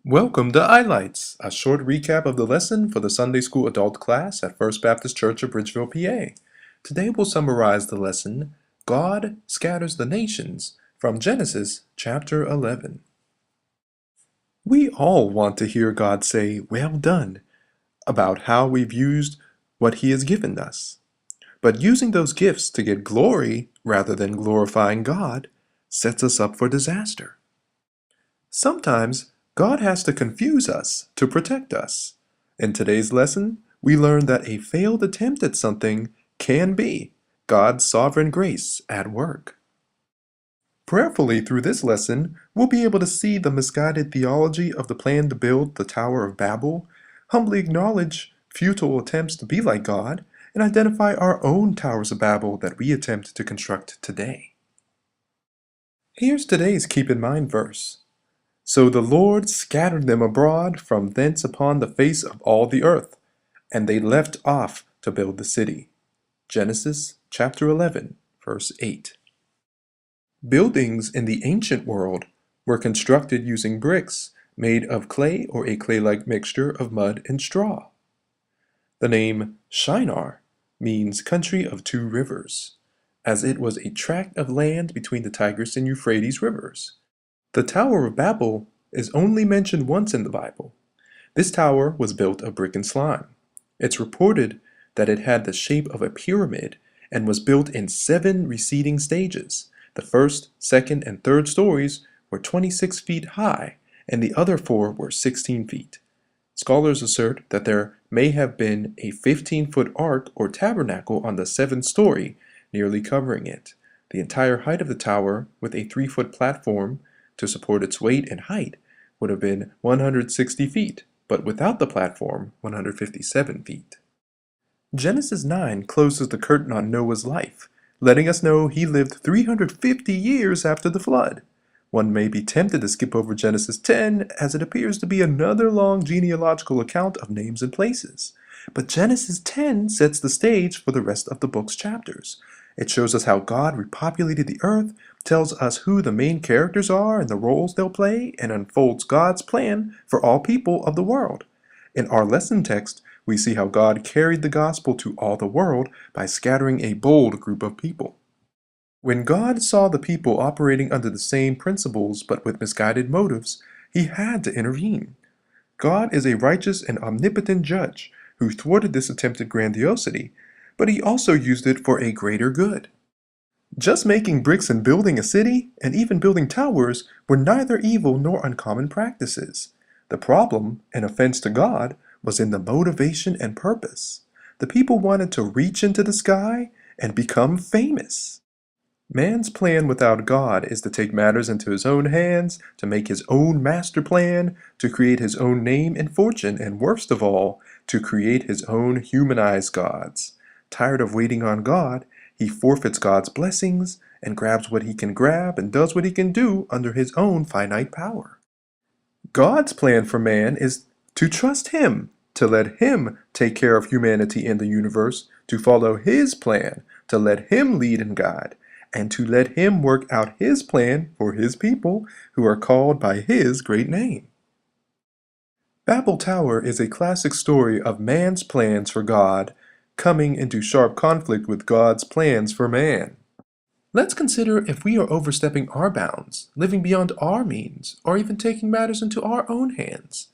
Welcome to iLights, a short recap of the lesson for the Sunday School adult class at First Baptist Church of Bridgeville, PA. Today we'll summarize the lesson, God Scatters the Nations, from Genesis chapter 11. We all want to hear God say, "Well done," about how we've used what He has given us. But using those gifts to get glory rather than glorifying God sets us up for disaster. Sometimes God has to confuse us to protect us. In today's lesson, we learn that a failed attempt at something can be God's sovereign grace at work. Prayerfully through this lesson, we'll be able to see the misguided theology of the plan to build the Tower of Babel, humbly acknowledge futile attempts to be like God, and identify our own towers of Babel that we attempt to construct today. Here's today's Keep in Mind verse. So the Lord scattered them abroad from thence upon the face of all the earth, and they left off to build the city. Genesis chapter 11, verse 8. Buildings in the ancient world were constructed using bricks made of clay or a clay-like mixture of mud and straw. The name Shinar means country of two rivers, as it was a tract of land between the Tigris and Euphrates rivers. The Tower of Babel is only mentioned once in the Bible. This tower was built of brick and slime. It's reported that it had the shape of a pyramid and was built in 7 receding stages. The first, second, and third stories were 26 feet high, and the other 4 were 16 feet. Scholars assert that there may have been a 15-foot ark or tabernacle on the 7th story, nearly covering it. The entire height of the tower, with a 3-foot platform to support its weight and height, would have been 160 feet, but without the platform, 157 feet. Genesis 9 closes the curtain on Noah's life, letting us know he lived 350 years after the flood. One may be tempted to skip over Genesis 10, as it appears to be another long genealogical account of names and places. But Genesis 10 sets the stage for the rest of the book's chapters. It shows us how God repopulated the earth, tells us who the main characters are and the roles they'll play, and unfolds God's plan for all people of the world. In our lesson text, we see how God carried the gospel to all the world by scattering a bold group of people. When God saw the people operating under the same principles but with misguided motives, He had to intervene. God is a righteous and omnipotent judge who thwarted this attempted grandiosity, but He also used it for a greater good. Just making bricks and building a city, and even building towers, were neither evil nor uncommon practices. The problem, an offense to God, was in the motivation and purpose. The people wanted to reach into the sky and become famous. Man's plan without God is to take matters into his own hands, to make his own master plan, to create his own name and fortune, and worst of all, to create his own humanized gods. Tired of waiting on God, he forfeits God's blessings and grabs what he can grab and does what he can do under his own finite power. God's plan for man is to trust Him, to let Him take care of humanity and the universe, to follow His plan, to let Him lead and guide, and to let Him work out His plan for His people who are called by His great name. Babel Tower is a classic story of man's plans for God coming into sharp conflict with God's plans for man. Let's consider if we are overstepping our bounds, living beyond our means, or even taking matters into our own hands.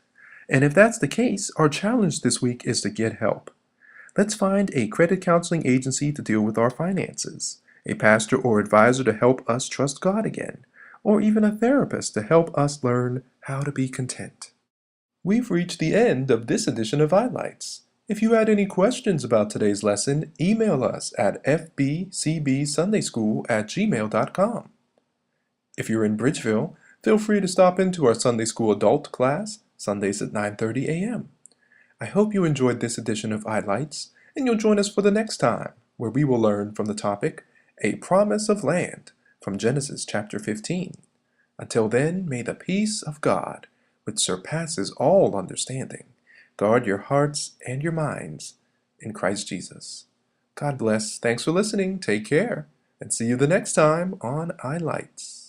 And if that's the case, our challenge this week is to get help. Let's find a credit counseling agency to deal with our finances, a pastor or advisor to help us trust God again, or even a therapist to help us learn how to be content. We've reached the end of this edition of iLights. If you had any questions about today's lesson, email us at fbcbsundayschool@gmail.com. If you're in Bridgeville, feel free to stop into our Sunday School adult class, Sundays at 9:30 a.m. I hope you enjoyed this edition of iLights, and you'll join us for the next time, where we will learn from the topic, A Promise of Land, from Genesis chapter 15. Until then, may the peace of God, which surpasses all understanding, guard your hearts and your minds in Christ Jesus. God bless. Thanks for listening. Take care. And see you the next time on iLights.